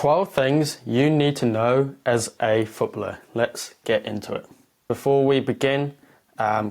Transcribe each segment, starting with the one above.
12 things you need to know as a footballer. Let's get into it. Before we begin,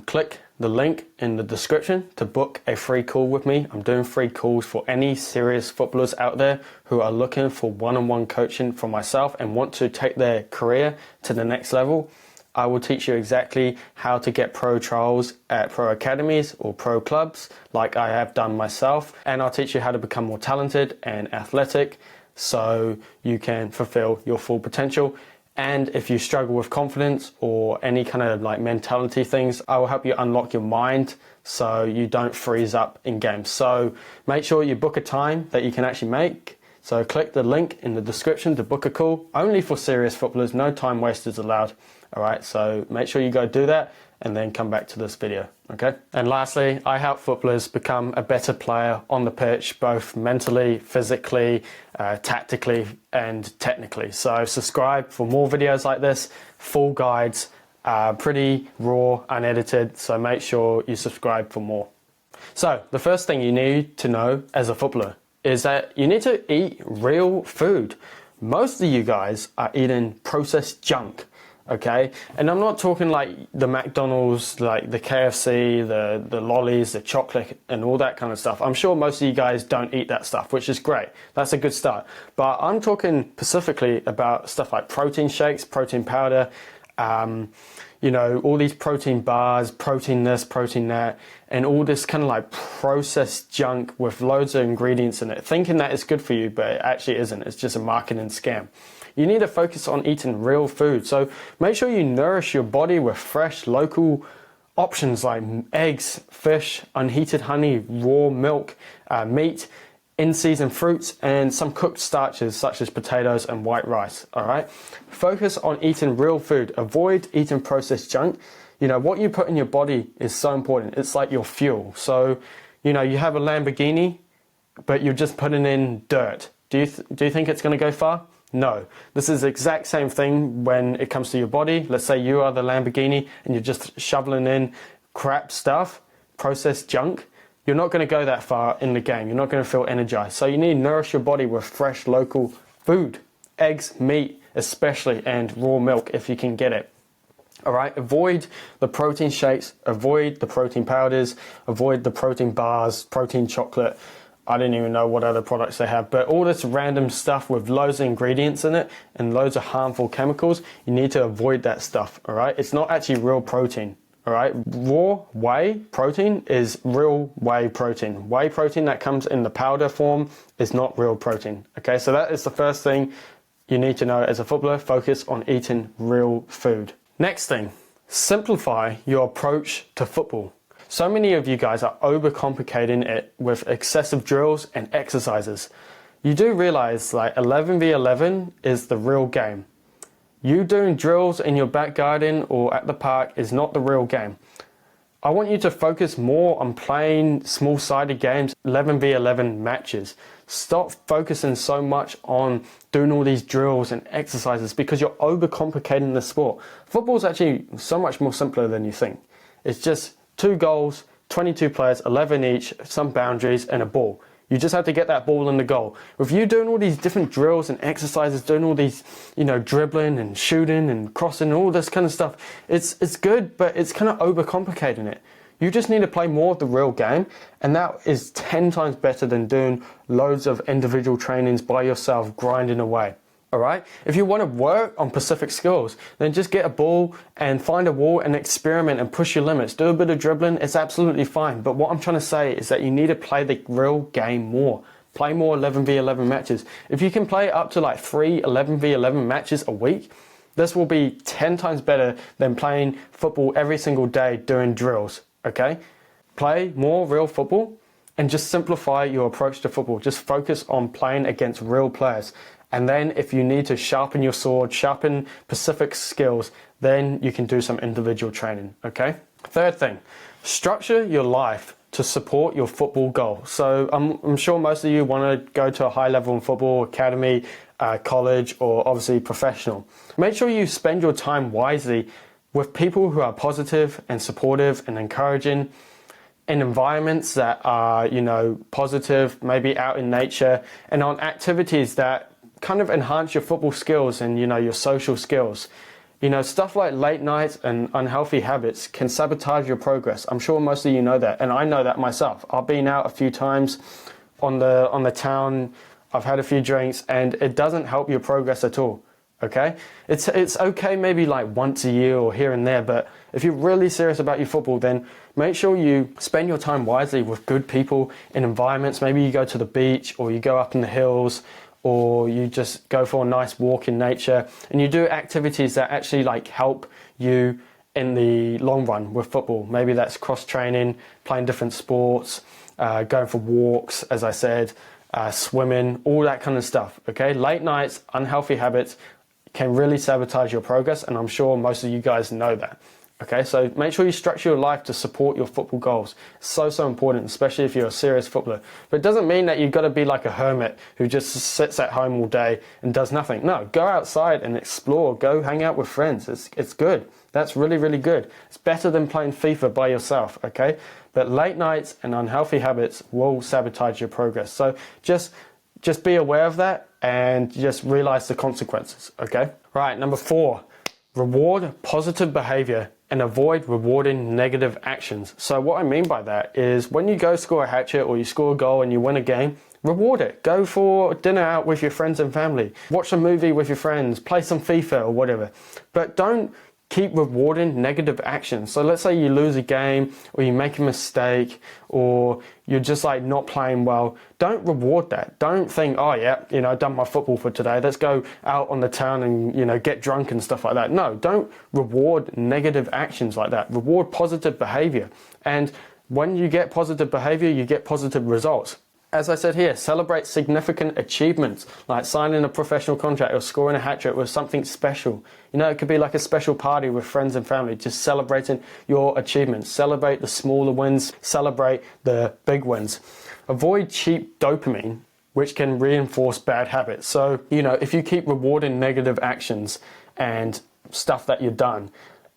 click the link in the description to book a free call with me. I'm doing free calls for any serious footballers out there who are looking for one-on-one coaching from myself and want to take their career to the next level. I will teach you exactly how to get pro trials at pro academies or pro clubs like I have done myself, and I'll teach you how to become more talented and athletic so you can fulfill your full potential. And if you struggle with confidence or any kind of like mentality things, I will help you unlock your mind so you don't freeze up in games. So make sure you book a time that you can actually make. So click the link in the description to book a call, only for serious footballers, no time wasters allowed. All right, so make sure you go do that and then come back to this video, okay? And lastly, I help footballers become a better player on the pitch, both mentally, physically, tactically, and technically. So subscribe for more videos like this, full guides, pretty raw, unedited, so make sure you subscribe for more. So the first thing you need to know as a footballer is that you need to eat real food. Most of you guys are eating processed junk. Okay, and I'm not talking like the McDonald's, like the KFC, the lollies, the chocolate and all that kind of stuff. I'm sure most of you guys don't eat that stuff, which is great. That's a good start. But I'm talking specifically about stuff like protein shakes, protein powder, you know, all these protein bars, protein this, protein that, and all this kind of like processed junk with loads of ingredients in it, thinking that it's good for you, but it actually isn't. It's just a marketing scam. You need to focus on eating real food. So make sure you nourish your body with fresh, local options like eggs, fish, unheated honey, raw milk, meat, in-season fruits, and some cooked starches such as potatoes and white rice, all right? Focus on eating real food. Avoid eating processed junk. You know, what you put in your body is so important. It's like your fuel. So, you know, you have a Lamborghini, but you're just putting in dirt. Do you think it's going to go far? No. This is the exact same thing when it comes to your body. Let's say you are the Lamborghini and you're just shoveling in crap stuff, processed junk. You're not going to go that far in the game. You're not going to feel energized. So you need to nourish your body with fresh local food, eggs, meat especially, and raw milk if you can get it. All right, avoid the protein shakes, avoid the protein powders, avoid the protein bars, protein chocolate. I don't even know what other products they have, but all this random stuff with loads of ingredients in it and loads of harmful chemicals, you need to avoid that stuff, all right? It's not actually real protein, all right? Raw whey protein is real whey protein. Whey protein that comes in the powder form is not real protein, okay? So that is the first thing you need to know as a footballer. Focus on eating real food. Next thing, simplify your approach to football. So many of you guys are overcomplicating it with excessive drills and exercises. You do realize like 11v11 is the real game. You doing drills in your back garden or at the park is not the real game. I want you to focus more on playing small-sided games, 11v11 matches. Stop focusing so much on doing all these drills and exercises because you're overcomplicating the sport. Football is actually so much more simpler than you think. It's just 2 goals, 22 players, 11 each, some boundaries, and a ball. You just have to get that ball in the goal. With you doing all these different drills and exercises, doing all these, you know, dribbling and shooting and crossing and all this kind of stuff, it's good, but it's kind of overcomplicating it. You just need to play more of the real game, and that is 10 times better than doing loads of individual trainings by yourself, grinding away. All right? If you want to work on specific skills, then just get a ball and find a wall and experiment and push your limits. Do a bit of dribbling, it's absolutely fine. But what I'm trying to say is that you need to play the real game more. Play more 11v11 matches. If you can play up to like 3 11v11 matches a week, this will be 10 times better than playing football every single day doing drills, okay? Play more real football and just simplify your approach to football. Just focus on playing against real players. And then if you need to sharpen your sword, sharpen specific skills, then you can do some individual training, okay? Third thing, structure your life to support your football goal. So I'm sure most of you want to go to a high level in football, academy, college, or obviously professional. Make sure you spend your time wisely with people who are positive and supportive and encouraging, in environments that are, you know, positive, maybe out in nature, and on activities that kind of enhance your football skills and, you know, your social skills. You know, stuff like late nights and unhealthy habits can sabotage your progress. I'm sure most of you know that, and I know that myself. I've been out a few times on the town, I've had a few drinks, and it doesn't help your progress at all, okay? It's okay maybe like once a year or here and there, but if you're really serious about your football, then make sure you spend your time wisely with good people in environments. Maybe you go to the beach, or you go up in the hills, or you just go for a nice walk in nature, and you do activities that actually like help you in the long run with football. Maybe that's cross training, playing different sports, going for walks, as I said, swimming, all that kind of stuff, okay? Late nights, unhealthy habits can really sabotage your progress, and I'm sure most of you guys know that. Okay, so make sure you structure your life to support your football goals. It's so important, especially if you're a serious footballer. But it doesn't mean that you've got to be like a hermit who just sits at home all day and does nothing. No, go outside and explore. Go hang out with friends. It's good. That's really good. It's better than playing FIFA by yourself, okay? But late nights and unhealthy habits will sabotage your progress. So just be aware of that and just realize the consequences, okay? Right, number 4, reward positive behavior and avoid rewarding negative actions. So what I mean by that is when you go score a hat trick or you score a goal and you win a game, reward it. Go for dinner out with your friends and family. Watch a movie with your friends. Play some FIFA or whatever. But don't keep rewarding negative actions. So let's say you lose a game or you make a mistake or you're just like not playing well. Don't reward that. Don't think, oh yeah, you know, I've done my football for today. Let's go out on the town and, you know, get drunk and stuff like that. No, don't reward negative actions like that. Reward positive behavior. And when you get positive behavior, you get positive results. As I said here, celebrate significant achievements like signing a professional contract or scoring a hat trick with something special. You know, it could be like a special party with friends and family, just celebrating your achievements. Celebrate the smaller wins, celebrate the big wins. Avoid cheap dopamine, which can reinforce bad habits. So, you know, if you keep rewarding negative actions and stuff that you've done,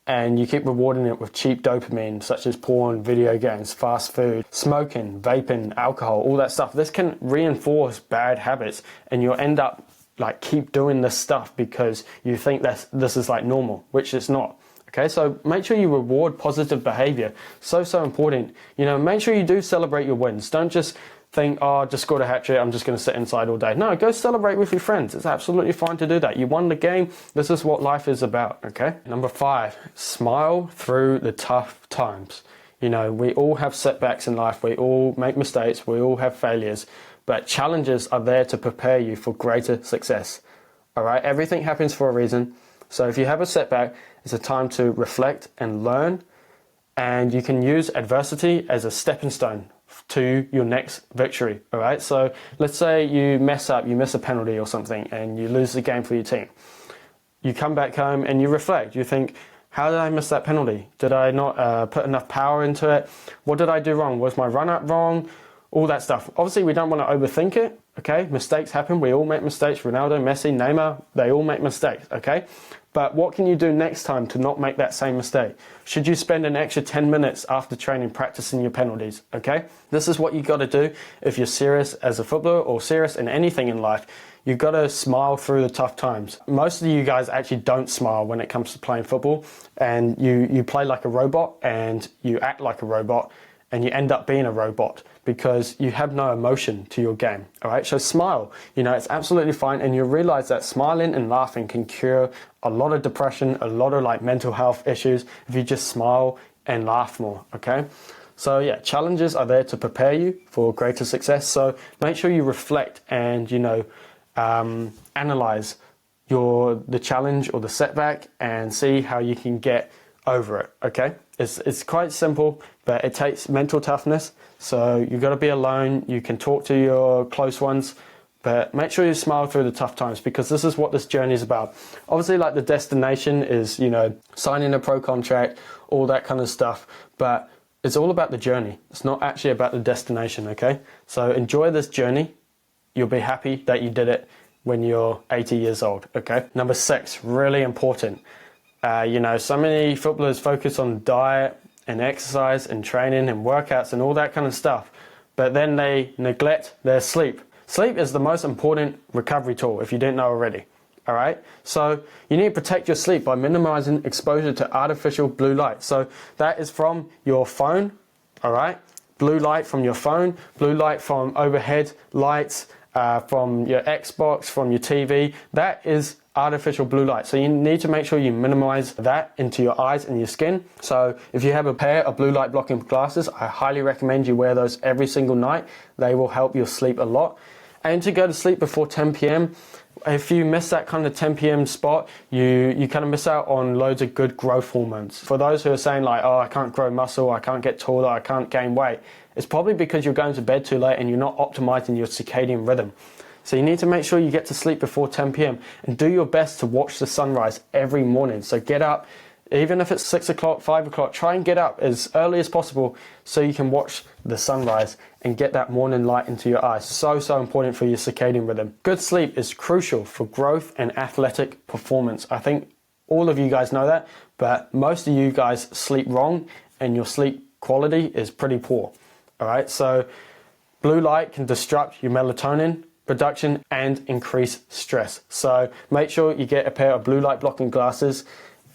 and you keep rewarding it with cheap dopamine, such as porn, video games, fast food, smoking, vaping, alcohol, all that stuff. This can reinforce bad habits, and you'll end up like keep doing this stuff because you think that this is like normal, which it's not. Okay, so make sure you reward positive behavior. So important. You know, make sure you do celebrate your wins. Don't just think, oh, I just scored a hat trick, I'm just going to sit inside all day. No, go celebrate with your friends. It's absolutely fine to do that. You won the game. This is what life is about, okay? Number 5, smile through the tough times. You know, we all have setbacks in life. We all make mistakes. We all have failures. But challenges are there to prepare you for greater success, all right? Everything happens for a reason. So if you have a setback, it's a time to reflect and learn. And you can use adversity as a stepping stone to your next victory, all right? So let's say you mess up, you miss a penalty or something, and you lose the game for your team. You come back home and you reflect. You think, how did I miss that penalty? Did I not put enough power into it? What did I do wrong? Was my run-up wrong? All that stuff. Obviously, we don't want to overthink it, okay? Mistakes happen. We all make mistakes. Ronaldo, Messi, Neymar, they all make mistakes, okay? But what can you do next time to not make that same mistake? Should you spend an extra 10 minutes after training practicing your penalties, okay? This is what you got to do if you're serious as a footballer or serious in anything in life. You've got to smile through the tough times. Most of you guys actually don't smile when it comes to playing football, and you play like a robot and you act like a robot and you end up being a robot because you have no emotion to your game, all right? So smile, you know, it's absolutely fine, and you'll realize that smiling and laughing can cure a lot of depression, a lot of like mental health issues if you just smile and laugh more, okay? So yeah, challenges are there to prepare you for greater success. So make sure you reflect and, you know, analyze the challenge or the setback and see how you can get over it, okay? It's quite simple, but it takes mental toughness. So you've got to be alone. You can talk to your close ones, but make sure you smile through the tough times, because this is what this journey is about. Obviously, like the destination is, you know, signing a pro contract, all that kind of stuff, but it's all about the journey. It's not actually about the destination, okay? So enjoy this journey. You'll be happy that you did it when you're 80 years old, okay? Number 6, really important. You know, so many footballers focus on diet and exercise and training and workouts and all that kind of stuff, but then they neglect their sleep. Sleep is the most important recovery tool if you didn't know already. All right, so you need to protect your sleep by minimizing exposure to artificial blue light. So that is from your phone, all right? Blue light from your phone, blue light from overhead lights, from your Xbox, from your TV. That is artificial blue light. So you need to make sure you minimize that into your eyes and your skin. So if you have a pair of blue light blocking glasses, I highly recommend you wear those every single night. They will help your sleep a lot. And to go to sleep before 10 p.m., if you miss that kind of 10 p.m. spot, you kind of miss out on loads of good growth hormones. For those who are saying like, oh, I can't grow muscle, I can't get taller, I can't gain weight, it's probably because you're going to bed too late and you're not optimizing your circadian rhythm. So you need to make sure you get to sleep before 10 p.m. and do your best to watch the sunrise every morning. So get up, even if it's 6 o'clock, 5 o'clock, try and get up as early as possible so you can watch the sunrise and get that morning light into your eyes. So important for your circadian rhythm. Good sleep is crucial for growth and athletic performance. I think all of you guys know that, but most of you guys sleep wrong and your sleep quality is pretty poor. All right, so blue light can disrupt your melatonin production and increase stress. So make sure you get a pair of blue light blocking glasses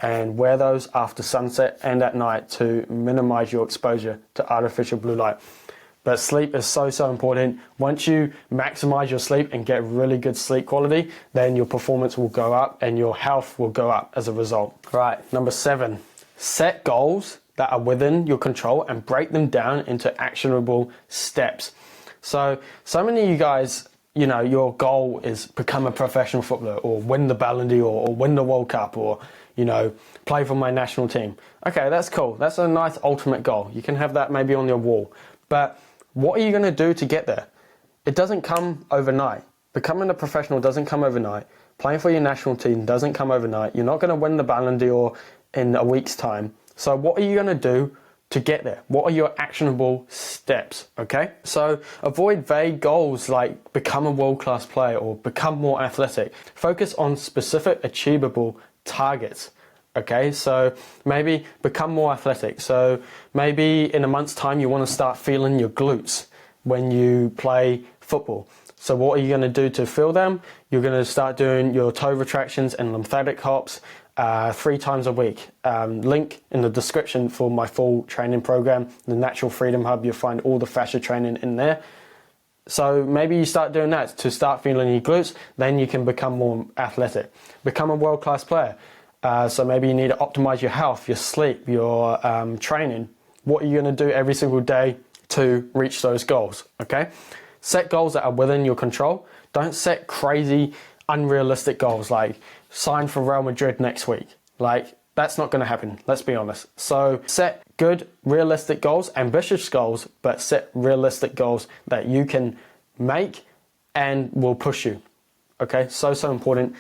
and wear those after sunset and at night to minimize your exposure to artificial blue light. But sleep is so important. Once you maximize your sleep and get really good sleep quality, then your performance will go up and your health will go up as a result. Right, number 7, set goals that are within your control and break them down into actionable steps. So many of you guys, you know, your goal is become a professional footballer or win the Ballon d'Or or win the World Cup or, you know, play for my national team. Okay, that's cool. That's a nice ultimate goal. You can have that maybe on your wall. But what are you going to do to get there? It doesn't come overnight. Becoming a professional doesn't come overnight. Playing for your national team doesn't come overnight. You're not going to win the Ballon d'Or in a week's time. So what are you going to do to get there? What are your actionable steps? Okay, so avoid vague goals like become a world-class player or become more athletic. Focus on specific achievable targets. Okay, so maybe become more athletic. So maybe in a month's time you want to start feeling your glutes when you play football. So what are you going to do to feel them? You're going to start doing your toe retractions and lymphatic hops 3 times a week. Link in the description for my full training program, the Natural Freedom Hub. You'll find all the fascia training in there. So maybe you start doing that to start feeling your glutes, then you can become more athletic. Become a world-class player. So maybe you need to optimize your health, your sleep, your training. What are you going to do every single day to reach those goals? Okay. Set goals that are within your control. Don't set crazy, unrealistic goals like sign for Real Madrid next week. Like, that's not going to happen, let's be honest. So set good, realistic goals, ambitious goals, but set realistic goals that you can make and will push you. Okay, so important.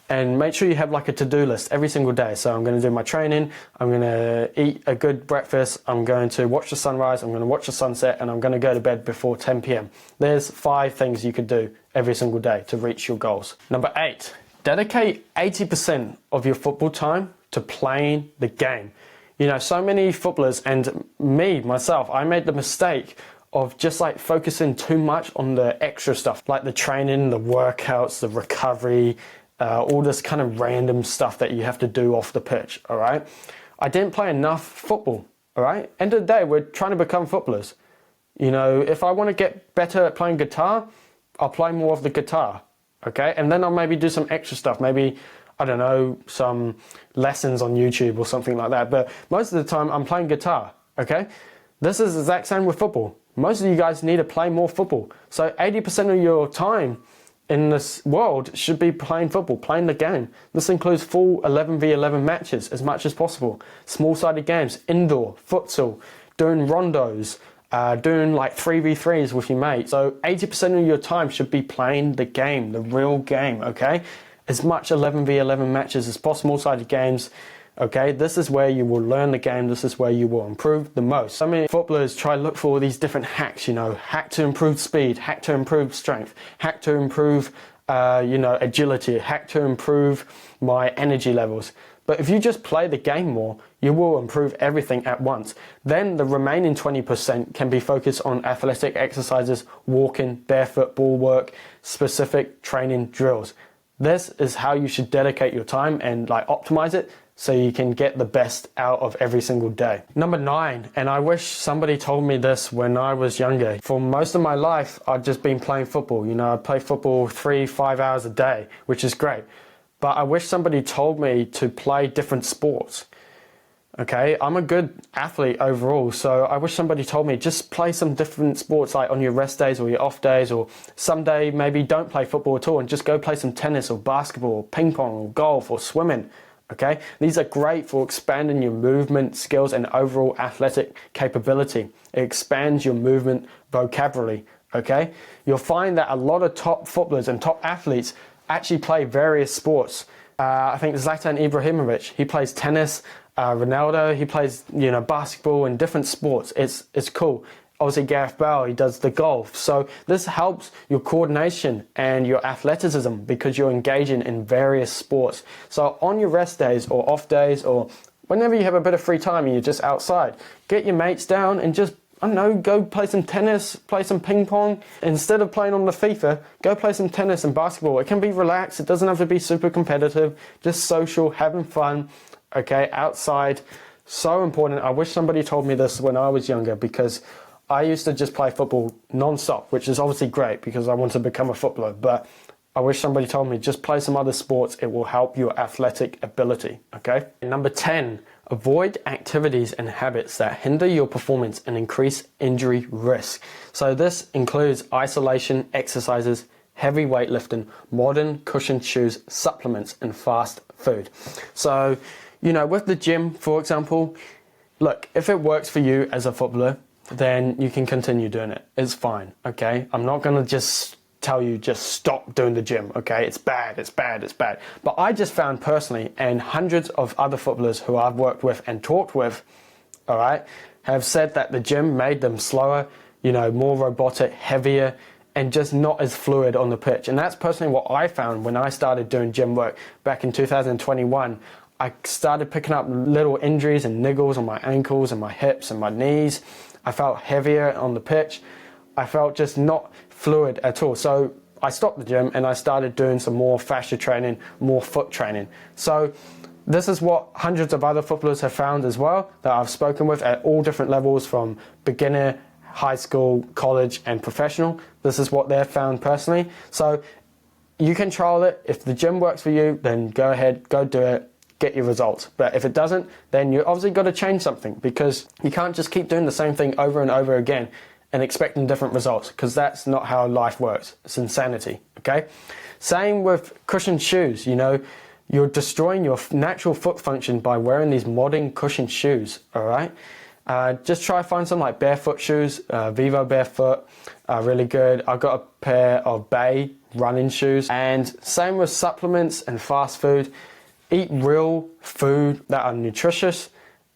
And make sure you have like a to-do list every single day. So I'm going to do my training, I'm going to eat a good breakfast, I'm going to watch the sunrise, I'm going to watch the sunset, and I'm going to go to bed before 10 p.m. There's 5 things you could do every single day to reach your goals. Number 8, dedicate 80% of your football time to playing the game. You know, so many footballers, and me, myself, I made the mistake of just like focusing too much on the extra stuff, like the training, the workouts, the recovery, all this kind of random stuff that you have to do off the pitch, all right? I didn't play enough football, all right? End of the day, we're trying to become footballers. You know, if I want to get better at playing guitar, I'll play more of the guitar, okay? And then I'll maybe do some extra stuff, maybe, I don't know, some lessons on YouTube or something like that. But most of the time, I'm playing guitar, okay? This is the exact same with football. Most of you guys need to play more football. So 80% of your time in this world should be playing football, playing the game. This includes full 11v11 matches as much as possible. Small-sided games, indoor, futsal, doing rondos, doing like 3v3s with your mate. So 80% of your time should be playing the game, the real game, okay? As much 11v11 matches as possible, small-sided games. Okay, this is where you will learn the game. This is where you will improve the most. So many footballers try to look for all these different hacks, you know, hack to improve speed, hack to improve strength, hack to improve, agility, hack to improve my energy levels. But if you just play the game more, you will improve everything at once. Then the remaining 20% can be focused on athletic exercises, walking, barefoot ball work, specific training drills. This is how you should dedicate your time and optimize it so you can get the best out of every single day. Number 9, and I wish somebody told me this when I was younger. For most of my life, I've just been playing football. I play football 3-5 hours a day, which is great. But I wish somebody told me to play different sports. Okay, I'm a good athlete overall, so I wish somebody told me just play some different sports on your rest days or your off days, or someday maybe don't play football at all and just go play some tennis or basketball or ping pong or golf or swimming. Okay, these are great for expanding your movement skills and overall athletic capability. It expands your movement vocabulary. Okay, you'll find that a lot of top footballers and top athletes actually play various sports. I think Zlatan Ibrahimovic, he plays tennis. Ronaldo, he plays basketball and different sports. It's cool. Obviously Gareth Bale, he does the golf. So this helps your coordination and your athleticism because you're engaging in various sports. So on your rest days or off days or whenever you have a bit of free time and you're just outside, get your mates down and just, I don't know, go play some tennis, play some ping pong. Instead of playing on the FIFA, go play some tennis and basketball. It can be relaxed. It doesn't have to be super competitive, just social, having fun. Okay, outside, so important. I wish somebody told me this when I was younger because I used to just play football non-stop, which is obviously great because I want to become a footballer, but I wish somebody told me just play some other sports. It will help your athletic ability, okay? Number 10, avoid activities and habits that hinder your performance and increase injury risk. So this includes isolation exercises, heavy weightlifting, modern cushioned shoes, supplements, and fast food. So, with the gym, for example, look, if it works for you as a footballer, then you can continue doing it. It's fine, okay? I'm not going to just tell you just stop doing the gym, okay? It's bad, it's bad, it's bad. But I just found personally, and hundreds of other footballers who I've worked with and talked with, all right, have said that the gym made them slower, more robotic, heavier, and just not as fluid on the pitch. And that's personally what I found when I started doing gym work back in 2021. I started picking up little injuries and niggles on my ankles and my hips and my knees. I felt heavier on the pitch. I felt just not fluid at all. So I stopped the gym and I started doing some more fascia training, more foot training. So this is what hundreds of other footballers have found as well that I've spoken with at all different levels, from beginner, high school, college, and professional. This is what they've found personally. So you can trial it. If the gym works for you, then go ahead, go do it. Get your results. But if it doesn't, then you obviously got to change something, because you can't just keep doing the same thing over and over again and expecting different results, because that's not how life works. It's insanity, okay? Same with cushioned shoes. You're destroying your natural foot function by wearing these modern cushioned shoes, all right? Just try find some barefoot shoes, Vivo Barefoot, really good. I've got a pair of Bay running shoes. And same with supplements and fast food. Eat real food that are nutritious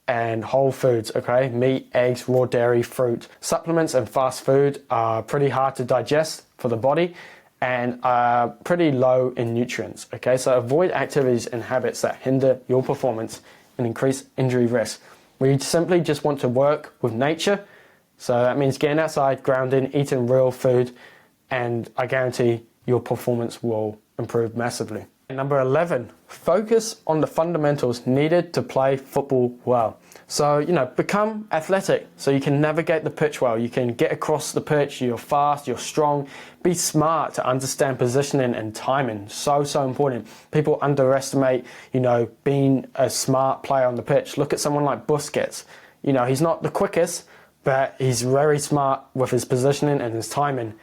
and whole foods, okay? Meat, eggs, raw dairy, fruit. Supplements and fast food are pretty hard to digest for the body and are pretty low in nutrients, okay? So avoid activities and habits that hinder your performance and increase injury risk. We simply just want to work with nature. So that means getting outside, grounding, eating real food, and I guarantee your performance will improve massively. Number 11, focus on the fundamentals needed to play football well. So, become athletic so you can navigate the pitch well. You can get across the pitch, you're fast, you're strong. Be smart to understand positioning and timing. So important. People underestimate, being a smart player on the pitch. Look at someone like Busquets. He's not the quickest, but he's very smart with his positioning and his timing,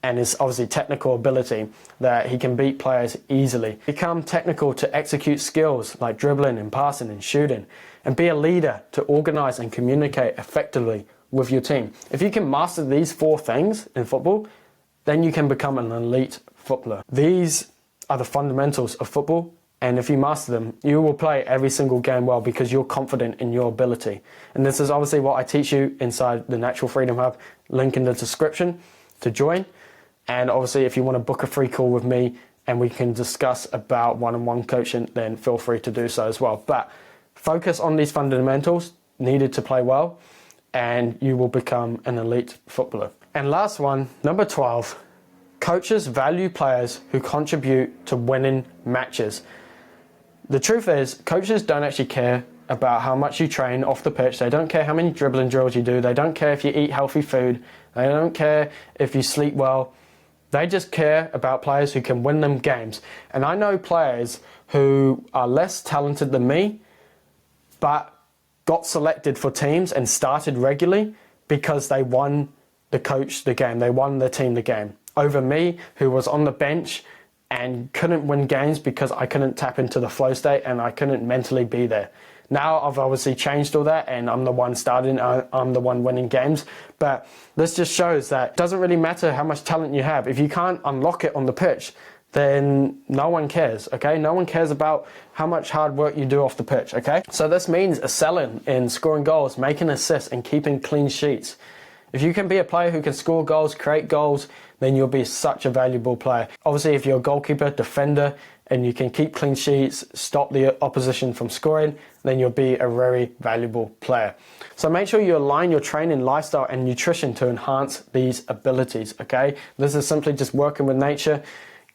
and his obviously technical ability that he can beat players easily. Become technical to execute skills like dribbling and passing and shooting, and be a leader to organize and communicate effectively with your team. If you can master these 4 things in football, then you can become an elite footballer. These are the fundamentals of football, and if you master them, you will play every single game well because you're confident in your ability. And this is obviously what I teach you inside the Natural Freedom Hub. Link in the description to join. And obviously, if you want to book a free call with me and we can discuss about one-on-one coaching, then feel free to do so as well. But focus on these fundamentals needed to play well, and you will become an elite footballer. And last one, number 12, coaches value players who contribute to winning matches. The truth is, coaches don't actually care about how much you train off the pitch. They don't care how many dribbling drills you do. They don't care if you eat healthy food. They don't care if you sleep well. They just care about players who can win them games. And I know players who are less talented than me, but got selected for teams and started regularly because they won the coach the game. They won the team the game. Over me, who was on the bench and couldn't win games because I couldn't tap into the flow state and I couldn't mentally be there. Now I've obviously changed all that and I'm the one starting, I'm the one winning games. But this just shows that it doesn't really matter how much talent you have. If you can't unlock it on the pitch, then no one cares, okay? No one cares about how much hard work you do off the pitch, okay? So this means excelling in scoring goals, making assists and keeping clean sheets. If you can be a player who can score goals, create goals, then you'll be such a valuable player. Obviously, if you're a goalkeeper, defender, and you can keep clean sheets, stop the opposition from scoring, then you'll be a very valuable player. So make sure you align your training, lifestyle, and nutrition to enhance these abilities, okay? This is simply just working with nature.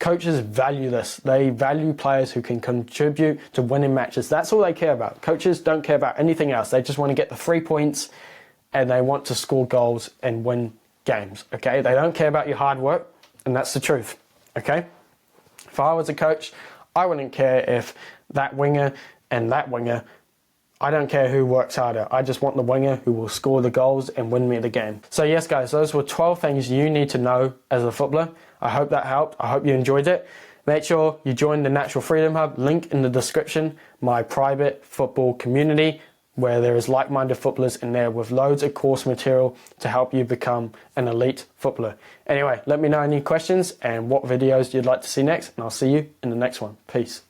Coaches value this. They value players who can contribute to winning matches. That's all they care about. Coaches don't care about anything else. They just want to get the 3 points and they want to score goals and win games, okay? They don't care about your hard work, and that's the truth, okay? If I was a coach, I wouldn't care if that winger and that winger, I don't care who works harder. I just want the winger who will score the goals and win me the game. So yes, guys, those were 12 things you need to know as a footballer. I hope that helped. I hope you enjoyed it. Make sure you join the Natural Freedom Hub, link in the description, my private football community, where there is like-minded footballers in there with loads of course material to help you become an elite footballer. Anyway, let me know any questions and what videos you'd like to see next, and I'll see you in the next one. Peace.